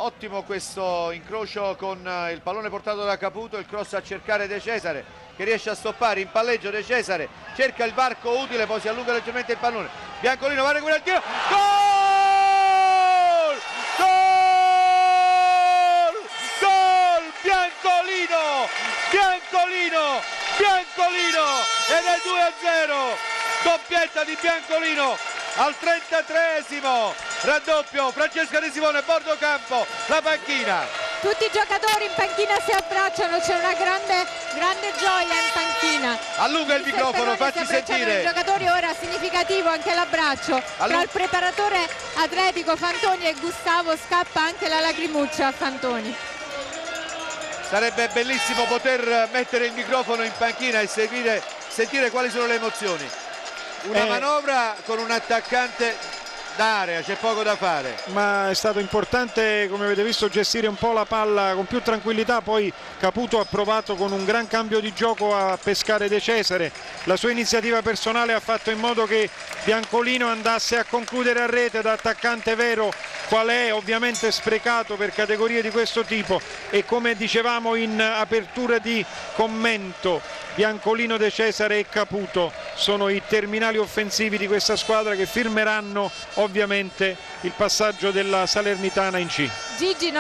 Ottimo questo incrocio con il pallone portato da Caputo, il cross a cercare De Cesare che riesce a stoppare in palleggio. De Cesare cerca il varco utile, poi si allunga leggermente il pallone. Biancolino va a recuperare il tiro. Gol! Gol! Gol! Biancolino! Biancolino! Biancolino! Ed è 2-0. Doppietta di Biancolino al 33esimo. Raddoppio, Francesca De Simone, bordo campo, la panchina. Tutti i giocatori in panchina si abbracciano, c'è una grande gioia in panchina. Allunga il microfono, facci sentire. I giocatori, ora significativo anche l'abbraccio tra il preparatore atletico Fantoni e Gustavo, scappa anche la lacrimuccia a Fantoni. Sarebbe bellissimo poter mettere il microfono in panchina e sentire quali sono le emozioni. Una manovra con un attaccante d'area, c'è poco da fare. Ma è stato importante, come avete visto, gestire un po' la palla con più tranquillità. Poi Caputo ha provato con un gran cambio di gioco a pescare De Cesare. La sua iniziativa personale ha fatto in modo che Biancolino andasse a concludere a rete da attaccante vero, qual è, ovviamente sprecato per categorie di questo tipo. E come dicevamo in apertura di commento, Biancolino, De Cesare e Caputo sono i terminali offensivi di questa squadra che firmeranno ovviamente il passaggio della Salernitana in C. Gigi